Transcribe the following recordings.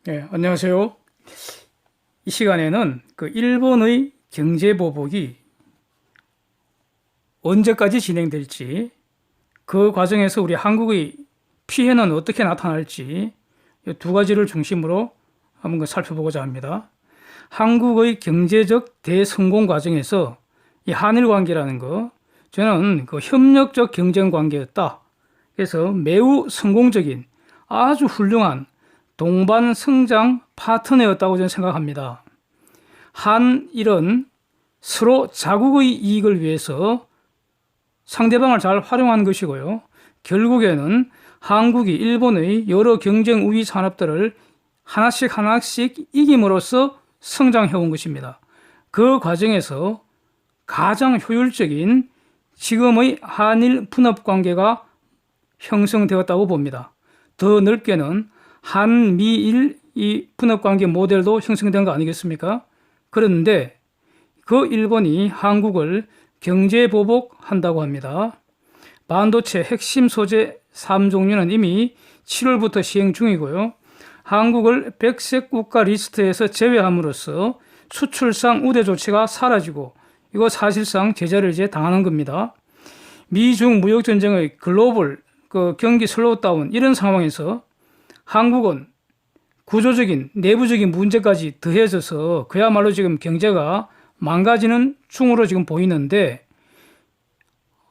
네, 안녕하세요. 이 시간에는 그 일본의 경제 보복이 언제까지 진행될지, 그 과정에서 우리 한국의 피해는 어떻게 나타날지 이 두 가지를 중심으로 한번 살펴보고자 합니다. 한국의 경제적 대성공 과정에서 이 한일 관계라는 거, 저는 그 협력적 경쟁 관계였다. 그래서 매우 성공적인 아주 훌륭한 동반 성장 파트너였다고 저는 생각합니다. 한일은 서로 자국의 이익을 위해서 상대방을 잘 활용한 것이고요. 결국에는 한국이 일본의 여러 경쟁 우위 산업들을 하나씩 이김으로써 성장해온 것입니다. 그 과정에서 가장 효율적인 지금의 한일 분업 관계가 형성되었다고 봅니다. 더 넓게는 한미일 이 분업관계 모델도 형성된 거 아니겠습니까? 그런데 그 일본이 한국을 경제보복한다고 합니다. 반도체 핵심 소재 3종류는 이미 7월부터 시행 중이고요. 한국을 백색 국가 리스트에서 제외함으로써 수출상 우대 조치가 사라지고 이거 사실상 제재를 이제 당하는 겁니다. 미중 무역 전쟁의 글로벌 경기 슬로우다운 이런 상황에서 한국은 구조적인 내부적인 문제까지 더해져서 그야말로 지금 경제가 망가지는 중으로 지금 보이는데,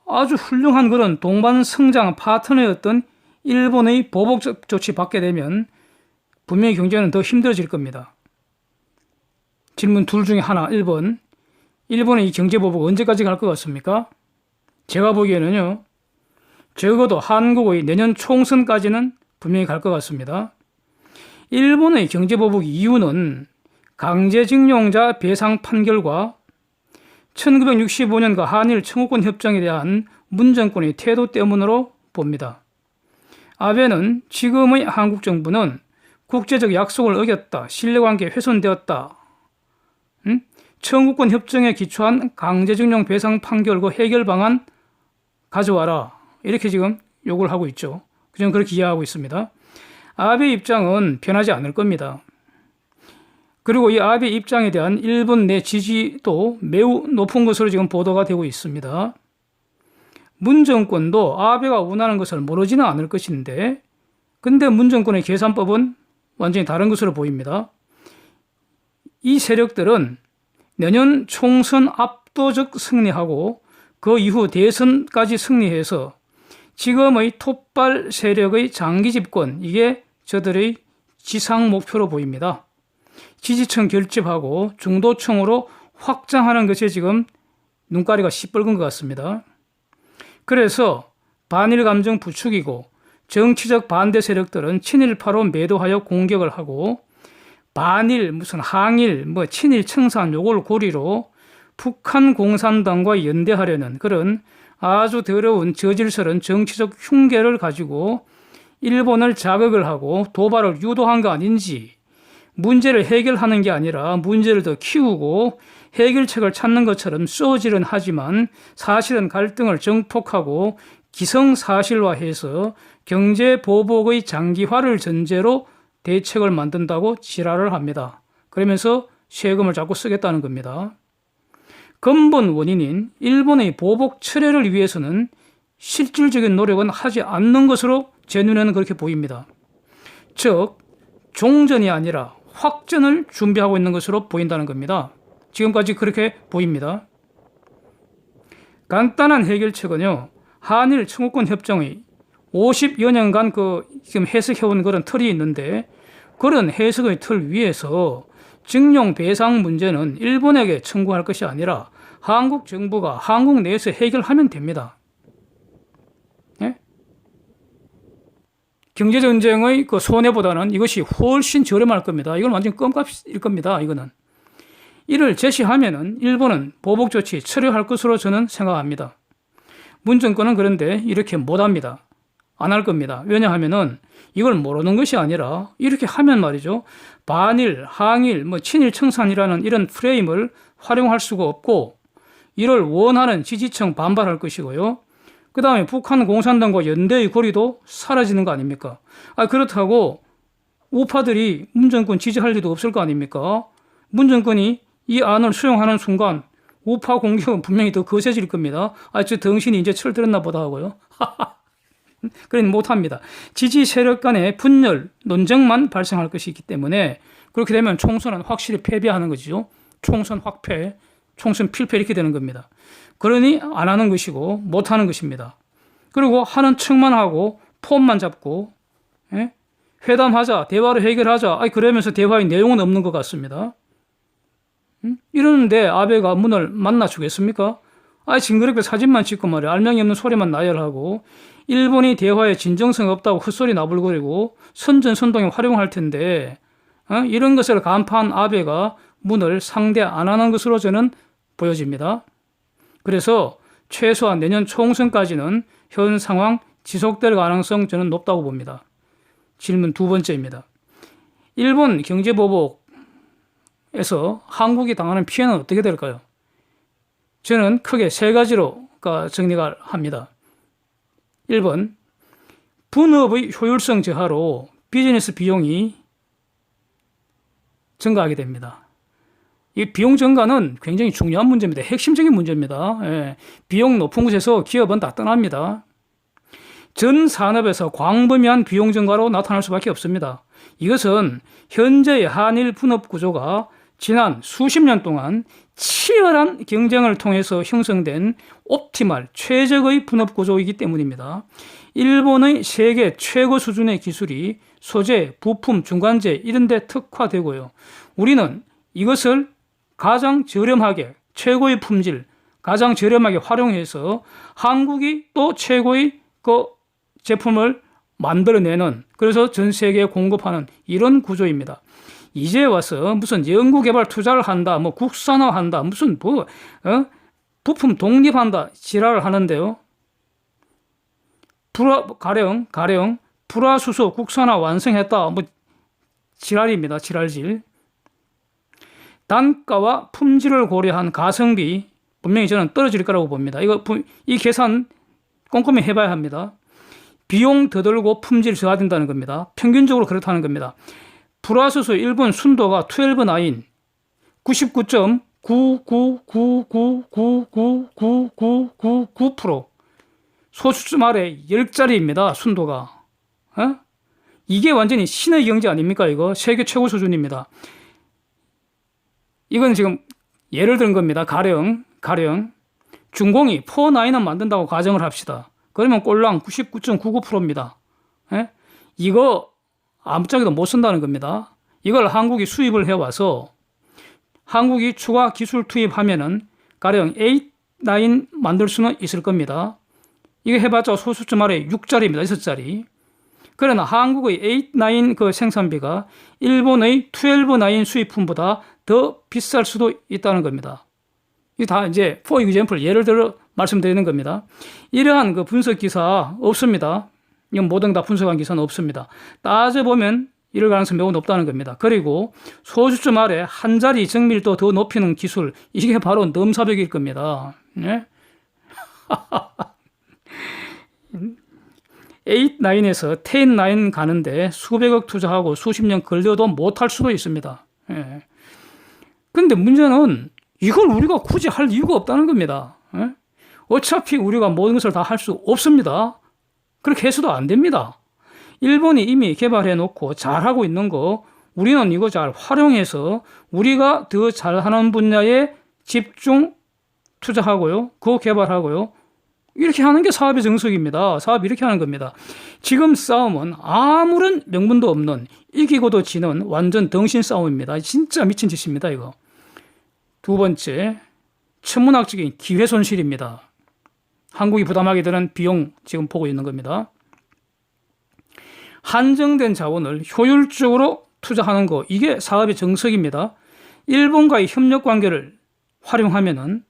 아주 훌륭한 그런 동반 성장 파트너였던 일본의 보복 조치 받게 되면 분명히 경제는 더 힘들어질 겁니다. 질문 둘 중에 하나, 1번. 일본의 이 경제 보복 언제까지 갈 것 같습니까? 제가 보기에는요, 적어도 한국의 내년 총선까지는 분명히 갈 것 같습니다. 일본의 경제보복 이유는 강제징용자 배상 판결과 1965년과 한일 청구권 협정에 대한 문 정권의 태도 때문으로 봅니다. 아베는 지금의 한국 정부는 국제적 약속을 어겼다, 신뢰관계 훼손되었다, 청구권 협정에 기초한 강제징용 배상 판결 그 해결 방안 가져와라, 이렇게 지금 요구를 하고 있죠. 저는 그렇게 이해하고 있습니다. 아베 입장은 변하지 않을 겁니다. 그리고 이 아베 입장에 대한 일본 내 지지도 매우 높은 것으로 지금 보도가 되고 있습니다. 문 정권도 아베가 원하는 것을 모르지는 않을 것인데, 근데 문 정권의 계산법은 완전히 다른 것으로 보입니다. 이 세력들은 내년 총선 압도적 승리하고 그 이후 대선까지 승리해서 지금의 톱발 세력의 장기 집권, 이게 저들의 지상 목표로 보입니다. 지지층 결집하고 중도층으로 확장하는 것에 지금 눈가리가 시뻘건 것 같습니다. 그래서 반일 감정 부추기고 정치적 반대 세력들은 친일파로 매도하여 공격을 하고, 반일 무슨 항일 친일 청산 요걸 고리로 북한 공산당과 연대하려는 그런 아주 더러운 저질스러운 정치적 흉계를 가지고 일본을 자극을 하고 도발을 유도한 거 아닌지, 문제를 해결하는 게 아니라 문제를 더 키우고 해결책을 찾는 것처럼 쏘지는 하지만 사실은 갈등을 정폭하고 기성사실화해서 경제 보복의 장기화를 전제로 대책을 만든다고 지랄을 합니다. 그러면서 세금을 자꾸 쓰겠다는 겁니다. 근본 원인인 일본의 보복 철회를 위해서는 실질적인 노력은 하지 않는 것으로 제 눈에는 그렇게 보입니다. 즉, 종전이 아니라 확전을 준비하고 있는 것으로 보인다는 겁니다. 지금까지 그렇게 보입니다. 간단한 해결책은요, 한일 청구권 협정의 50여 년간 지금 해석해온 그런 틀이 있는데, 그런 해석의 틀 위에서 증용 배상 문제는 일본에게 청구할 것이 아니라 한국 정부가 한국 내에서 해결하면 됩니다. 예? 경제전쟁의 그 손해보다는 이것이 훨씬 저렴할 겁니다. 이건 완전 껌값일 겁니다. 이거는. 이를 제시하면은 일본은 보복조치 철회할 것으로 저는 생각합니다. 문 정권은 그런데 이렇게 못합니다. 안 할 겁니다. 왜냐하면은 이걸 모르는 것이 아니라 이렇게 하면 말이죠, 반일, 항일, 친일 청산이라는 이런 프레임을 활용할 수가 없고, 이를 원하는 지지층 반발할 것이고요. 그 다음에 북한 공산당과 연대의 고리도 사라지는 거 아닙니까? 그렇다고 우파들이 문 정권 지지할 리도 없을 거 아닙니까? 문 정권이 이 안을 수용하는 순간 우파 공격은 분명히 더 거세질 겁니다. 저 덩신이 이제 철들었나 보다 하고요. 그런 못합니다. 지지 세력 간의 분열, 논쟁만 발생할 것이기 때문에 그렇게 되면 총선은 확실히 패배하는 거죠. 총선 확패, 총선 필패 이렇게 되는 겁니다. 그러니 안 하는 것이고 못 하는 것입니다. 그리고 하는 척만 하고 폼만 잡고 회담하자, 대화로 해결하자. 그러면서 대화의 내용은 없는 것 같습니다. 이러는데 아베가 문을 만나 주겠습니까? 징그럽게 사진만 찍고 말이야. 알맹이 없는 소리만 나열하고 일본이 대화에 진정성 없다고 헛소리 나불거리고 선전선동에 활용할 텐데 이런 것을 간파한 아베가 문을 상대 안 하는 것으로 저는 보여집니다. 그래서 최소한 내년 총선까지는 현 상황 지속될 가능성 저는 높다고 봅니다. 질문 두 번째입니다. 일본 경제보복에서 한국이 당하는 피해는 어떻게 될까요? 저는 크게 세 가지로 정리가 합니다. 1번, 분업의 효율성 저하로 비즈니스 비용이 증가하게 됩니다. 이 비용 증가는 굉장히 중요한 문제입니다. 핵심적인 문제입니다. 비용 높은 곳에서 기업은 다 떠납니다. 전 산업에서 광범위한 비용 증가로 나타날 수밖에 없습니다. 이것은 현재의 한일 분업 구조가 지난 수십 년 동안 치열한 경쟁을 통해서 형성된 옵티말 최적의 분업 구조이기 때문입니다. 일본의 세계 최고 수준의 기술이 소재, 부품, 중간재 이런 데 특화되고요. 우리는 이것을 가장 저렴하게 최고의 품질, 가장 저렴하게 활용해서 한국이 또 최고의 제품을 만들어내는, 그래서 전 세계에 공급하는 이런 구조입니다. 이제 와서 무슨 연구개발 투자를 한다, 국산화한다, 무슨 부품 독립한다 지랄을 하는데요. 가령 불화수소 국산화 완성했다, 지랄입니다. 지랄질. 단가와 품질을 고려한 가성비 분명히 저는 떨어질 거라고 봅니다. 이 계산 꼼꼼히 해봐야 합니다. 비용 더 들고 품질 저하된다는 겁니다. 평균적으로 그렇다는 겁니다. 불화수소 일본 순도가 12-9 99.99999999999% 소수점 아래 10짜리입니다. 순도가. 이게 완전히 신의 경제 아닙니까? 이거 세계 최고 수준입니다. 이건 지금 예를 든 겁니다. 가령 중공이 4-9은 만든다고 가정을 합시다. 그러면 꼴랑 99.99%입니다. 이거 아무짝에도 못 쓴다는 겁니다. 이걸 한국이 수입을 해와서 한국이 추가 기술 투입하면은 가령 8-9 만들 수는 있을 겁니다. 이거 해봤자 소수점 아래 6짜리입니다. 6짜리. 그러나 한국의 8-9 생산비가 일본의 12-9 수입품보다 더 비쌀 수도 있다는 겁니다. 이게 다 이제 for example 예를 들어 말씀드리는 겁니다. 이러한 분석 기사 없습니다. 이건 모든 다 분석한 기사는 없습니다. 따져보면 이럴 가능성이 매우 높다는 겁니다. 그리고 소수점 아래 한 자리 정밀도 더 높이는 기술, 이게 바로 넘사벽일 겁니다. 8-9에서 10-9 가는데 수백억 투자하고 수십 년 걸려도 못할 수도 있습니다. 그런데 문제는 이걸 우리가 굳이 할 이유가 없다는 겁니다. 어차피 우리가 모든 것을 다 할 수 없습니다. 그렇게 해서도 안 됩니다. 일본이 이미 개발해 놓고 잘하고 있는 거 우리는 이거 잘 활용해서 우리가 더 잘하는 분야에 집중 투자하고요. 그거 개발하고요. 이렇게 하는 게 사업의 정석입니다. 사업이 이렇게 하는 겁니다. 지금 싸움은 아무런 명분도 없는 이기고도 지는 완전 덩신 싸움입니다. 진짜 미친 짓입니다. 이거. 두 번째, 천문학적인 기회 손실입니다. 한국이 부담하게 되는 비용 지금 보고 있는 겁니다. 한정된 자원을 효율적으로 투자하는 거, 이게 사업의 정석입니다. 일본과의 협력 관계를 활용하면은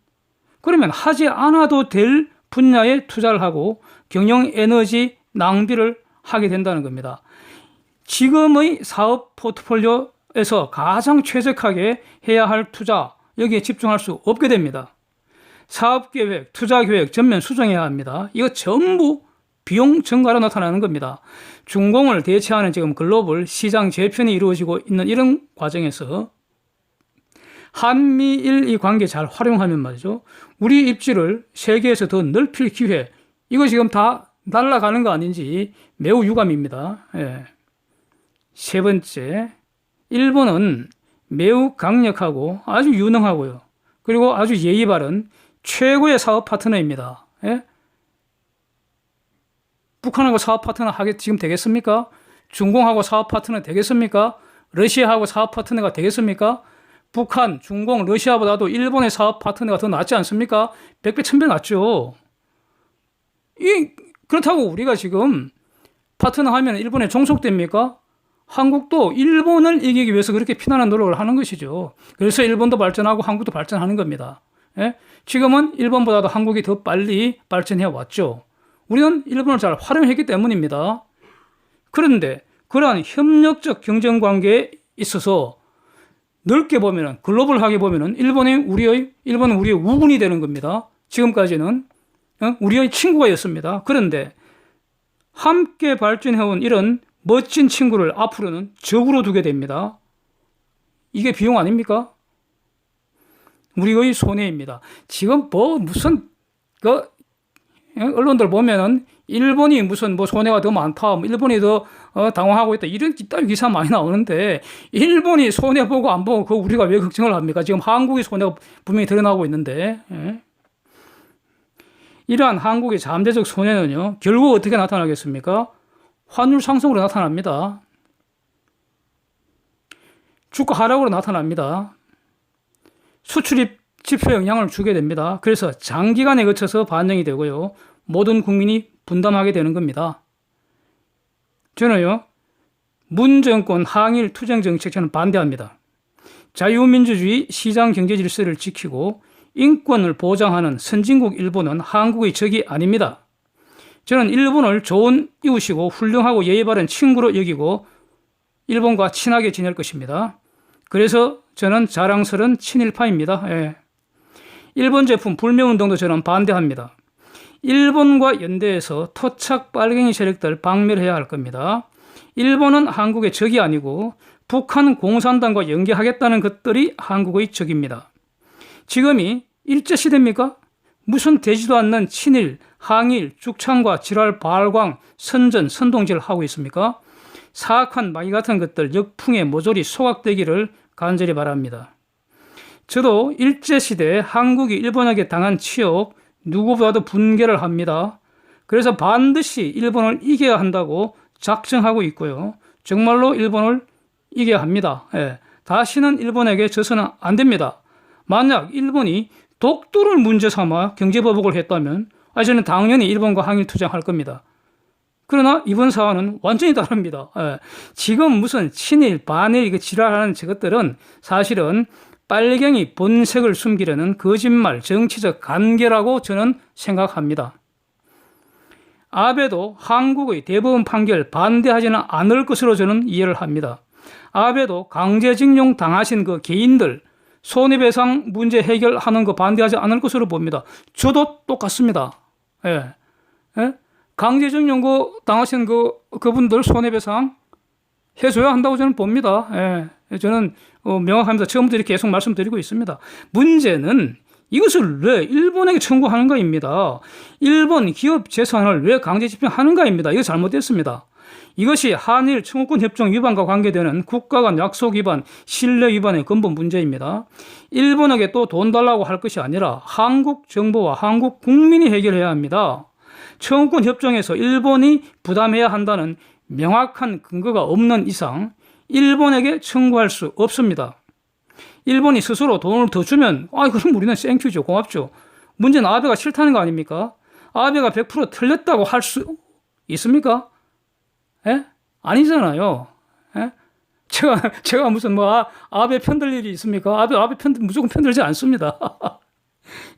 그러면 하지 않아도 될 분야에 투자를 하고 경영 에너지 낭비를 하게 된다는 겁니다. 지금의 사업 포트폴리오에서 가장 최적하게 해야 할 투자, 여기에 집중할 수 없게 됩니다. 사업계획, 투자계획 전면 수정해야 합니다. 이거 전부 비용 증가로 나타나는 겁니다. 중공을 대체하는 지금 글로벌 시장 재편이 이루어지고 있는 이런 과정에서 한미일 이 관계 잘 활용하면 말이죠. 우리 입지를 세계에서 더 넓힐 기회, 이거 지금 다 날아가는 거 아닌지 매우 유감입니다. 예. 세 번째, 일본은 매우 강력하고 아주 유능하고요. 그리고 아주 예의 바른 최고의 사업 파트너입니다. 예? 북한하고 사업 파트너 하게 지금 되겠습니까? 중공하고 사업 파트너 되겠습니까? 러시아하고 사업 파트너가 되겠습니까? 북한, 중공, 러시아보다도 일본의 사업 파트너가 더 낫지 않습니까? 100배, 1000배 낫죠. 그렇다고 우리가 지금 파트너 하면 일본에 종속됩니까? 한국도 일본을 이기기 위해서 그렇게 피나는 노력을 하는 것이죠. 그래서 일본도 발전하고 한국도 발전하는 겁니다. 예? 지금은 일본보다도 한국이 더 빨리 발전해 왔죠. 우리는 일본을 잘 활용했기 때문입니다. 그런데 그러한 협력적 경쟁 관계에 있어서 넓게 보면은, 글로벌하게 보면은 일본은 우리의 우군이 되는 겁니다. 지금까지는 우리의 친구가였습니다. 그런데 함께 발전해온 이런 멋진 친구를 앞으로는 적으로 두게 됩니다. 이게 비용 아닙니까? 우리의 손해입니다. 지금 무슨 언론들 보면은 일본이 무슨 손해가 더 많다, 일본이 더 당황하고 있다, 이런 따위 기사 많이 나오는데, 일본이 손해 보고 안 보고 그거 우리가 왜 걱정을 합니까? 지금 한국의 손해가 분명히 드러나고 있는데, 예? 이러한 한국의 잠재적 손해는요, 결국 어떻게 나타나겠습니까? 환율 상승으로 나타납니다. 주가 하락으로 나타납니다. 수출입 지표에 영향을 주게 됩니다. 그래서 장기간에 거쳐서 반영이 되고요, 모든 국민이 분담하게 되는 겁니다. 저는요, 문 정권 항일 투쟁 정책 저는 반대합니다. 자유민주주의 시장 경제 질서를 지키고 인권을 보장하는 선진국 일본은 한국의 적이 아닙니다. 저는 일본을 좋은 이웃이고 훌륭하고 예의 바른 친구로 여기고 일본과 친하게 지낼 것입니다. 그래서 저는 자랑스러운 친일파입니다. 예. 일본 제품 불매운동도 저는 반대합니다. 일본과 연대해서 토착 빨갱이 세력들 박멸해야 할 겁니다. 일본은 한국의 적이 아니고 북한 공산당과 연계하겠다는 것들이 한국의 적입니다. 지금이 일제시대입니까? 무슨 되지도 않는 친일, 항일, 죽창과 지랄, 발광, 선전, 선동질을 하고 있습니까? 사악한 마귀 같은 것들 역풍에 모조리 소각되기를 간절히 바랍니다. 저도 일제시대 한국이 일본에게 당한 치욕 누구보다도 분개를 합니다. 그래서 반드시 일본을 이겨야 한다고 작정하고 있고요. 정말로 일본을 이겨야 합니다. 예. 다시는 일본에게 져서는 안 됩니다. 만약 일본이 독도를 문제 삼아 경제보복을 했다면 저는 당연히 일본과 항일투쟁할 겁니다. 그러나 이번 사안은 완전히 다릅니다. 예. 지금 무슨 친일, 반일 이거 지랄하는 저것들은 사실은 빨갱이 본색을 숨기려는 거짓말, 정치적 간계라고 저는 생각합니다. 아베도 한국의 대법원 판결 반대하지는 않을 것으로 저는 이해를 합니다. 아베도 강제징용 당하신 그 개인들 손해배상 문제 해결하는 거 반대하지 않을 것으로 봅니다. 저도 똑같습니다. 예. 예? 강제징용 당하신 그분들 손해배상 해줘야 한다고 저는 봅니다. 예. 저는 명확합니다. 처음부터 이렇게 계속 말씀드리고 있습니다. 문제는 이것을 왜 일본에게 청구하는가입니다. 일본 기업 재산을 왜 강제 집행하는가입니다. 이거 잘못됐습니다. 이것이 한일 청구권 협정 위반과 관계되는 국가 간 약속 위반, 신뢰 위반의 근본 문제입니다. 일본에게 또 돈 달라고 할 것이 아니라 한국 정부와 한국 국민이 해결해야 합니다. 청구권 협정에서 일본이 부담해야 한다는 명확한 근거가 없는 이상 일본에게 청구할 수 없습니다. 일본이 스스로 돈을 더 주면 그럼 우리는 땡큐죠. 고맙죠. 문제는 아베가 싫다는 거 아닙니까? 아베가 100% 틀렸다고 할 수 있습니까? 예? 아니잖아요. 예? 제가 무슨 아베 편들 일이 있습니까? 아베 무조건 편들지 않습니다.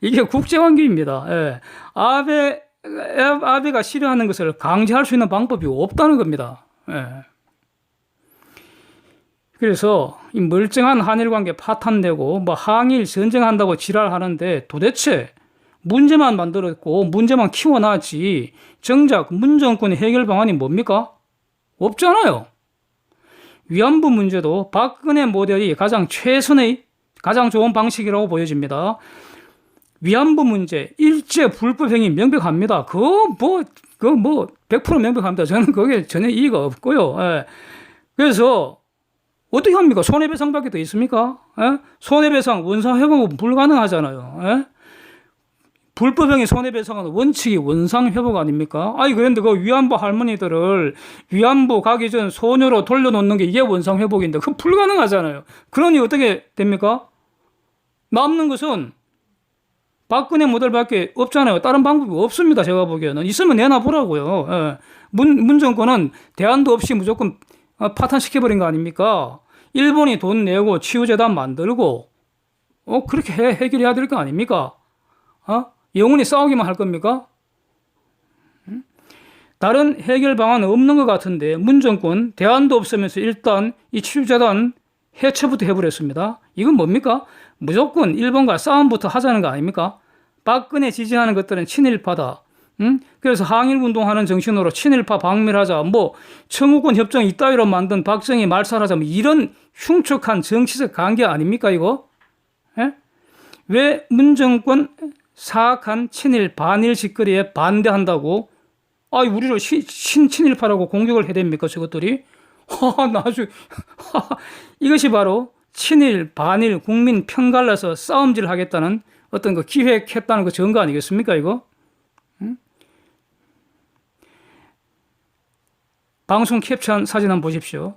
이게 국제관계입니다. 예. 아베가 싫어하는 것을 강제할 수 있는 방법이 없다는 겁니다. 예. 그래서 이 멀쩡한 한일 관계 파탄되고 항일 전쟁한다고 지랄하는데 도대체 문제만 만들었고 문제만 키워놨지 정작 문정권의 해결 방안이 뭡니까? 없잖아요. 위안부 문제도 박근혜 모델이 가장 최선의 가장 좋은 방식이라고 보여집니다. 위안부 문제 일제 불법 행위 명백합니다. 그거 뭐 100% 명백합니다. 저는 거기에 전혀 이의가 없고요. 예. 그래서 어떻게 합니까? 손해배상밖에 더 있습니까? 예? 손해배상 원상회복은 불가능하잖아요. 예? 불법행위 손해배상은 원칙이 원상회복 아닙니까? 아니 그런데 그 위안부 할머니들을 위안부 가기 전 소녀로 돌려놓는 게 이게 원상회복인데 그건 불가능하잖아요. 그러니 어떻게 됩니까? 남는 것은 박근혜 모델밖에 없잖아요. 다른 방법이 없습니다. 제가 보기에는. 있으면 내놔보라고요. 예. 문정권은 대안도 없이 무조건 파탄시켜버린 거 아닙니까? 일본이 돈 내고 치유재단 만들고 그렇게 해결해야 될 거 아닙니까? 영원히 싸우기만 할 겁니까? 다른 해결 방안은 없는 것 같은데 문정권 대안도 없으면서 일단 이 치유재단 해체부터 해버렸습니다. 이건 뭡니까? 무조건 일본과 싸움부터 하자는 거 아닙니까? 박근혜 지지하는 것들은 친일파다. 그래서 항일운동하는 정신으로 친일파 박멸하자. 청구권 협정 이따위로 만든 박정희 말살하자. 이런 흉측한 정치적 관계 아닙니까 이거? 예? 왜 문정권 사악한 친일 반일 짓거리에 반대한다고 우리를 친일파라고 공격을 해야 됩니까 저것들이? 이것이 바로 친일 반일 국민 편갈라서 싸움질 하겠다는 어떤 그 기획했다는 그 증거 아니겠습니까 이거? 방송 캡처한 사진 한번 보십시오.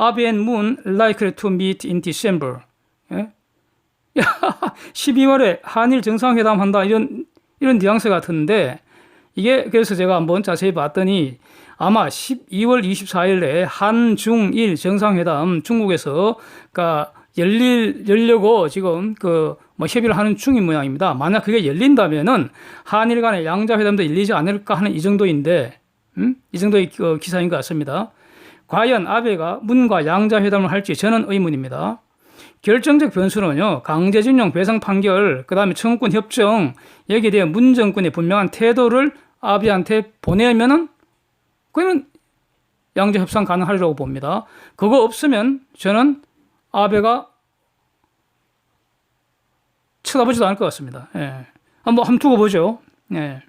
Abe and Moon likely to meet in December. 예? 12월에 한일 정상회담 한다 이런 뉘앙스 같은데 이게 그래서 제가 한번 자세히 봤더니 아마 12월 24일에 한중일 정상회담 중국에서 열려고 지금 협의를 하는 중인 모양입니다. 만약 그게 열린다면은 한일 간의 양자회담도 열리지 않을까 하는 이 정도인데 이 정도의 기사인 것 같습니다. 과연 아베가 문과 양자회담을 할지 저는 의문입니다. 결정적 변수는요. 강제징용 배상 판결 그다음에 청구권 협정 여기에 대해 문정권의 분명한 태도를 아베한테 보내면은 그러면 양자 협상 가능하리라고 봅니다. 그거 없으면 저는 아베가 쳐다보지도 않을 것 같습니다. 예. 한번 두고 보죠. 예.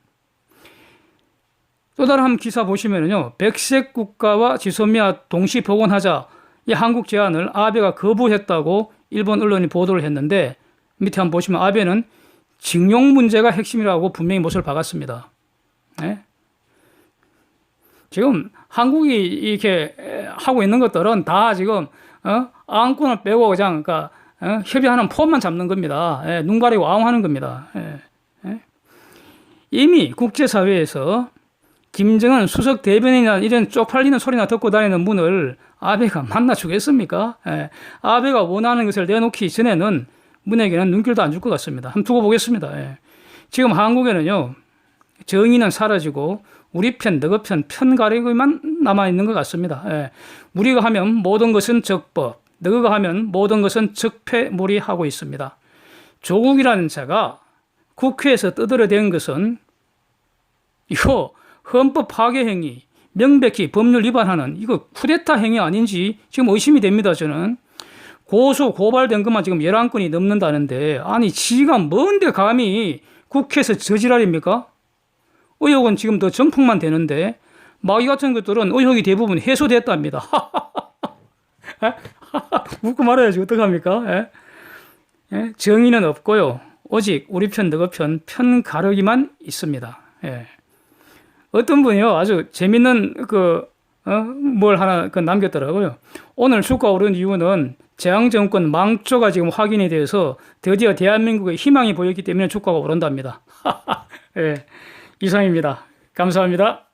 또 다른 한 기사 보시면은요. 백색 국가와 지소미아 동시 복원하자 이 한국 제안을 아베가 거부했다고 일본 언론이 보도를 했는데 밑에 한번 보시면 아베는 징용 문제가 핵심이라고 분명히 못을 박았습니다. 예? 지금 한국이 이렇게 하고 있는 것들은 다 지금 안건을 빼고 그냥 협의하는 폼만 잡는 겁니다. 예, 눈 가리고 아웅하는 겁니다. 예, 예. 이미 국제사회에서 김정은 수석 대변인이나 이런 쪽팔리는 소리나 듣고 다니는 분을 아베가 만나 주겠습니까? 예, 아베가 원하는 것을 내놓기 전에는 문에게는 눈길도 안 줄 것 같습니다. 한번 두고 보겠습니다. 예. 지금 한국에는요. 정의는 사라지고 우리 편, 너희 편 가리기만 남아있는 것 같습니다. 예. 우리가 하면 모든 것은 적법, 너희가 하면 모든 것은 적폐무리하고 있습니다. 조국이라는 자가 국회에서 떠들어댄 것은 이거 헌법 파괴 행위, 명백히 법률 위반하는 이거 쿠데타 행위 아닌지 지금 의심이 됩니다. 저는 고소 고발된 것만 지금 11건이 넘는다는데 아니 지가 뭔데 감히 국회에서 저지랄입니까? 의혹은 지금 더 정폭만 되는데 마귀 같은 것들은 의혹이 대부분 해소됐답니다. 웃고 말아야지 어떡합니까? 예? 예? 정의는 없고요. 오직 우리 편, 너희 편 가르기만 있습니다. 예. 어떤 분이요 아주 재밌는 뭘 하나 남겼더라고요. 오늘 주가 오른 이유는 재앙정권 망조가 지금 확인이 돼서 드디어 대한민국에 희망이 보였기 때문에 주가가 오른답니다. 예. 이상입니다. 감사합니다.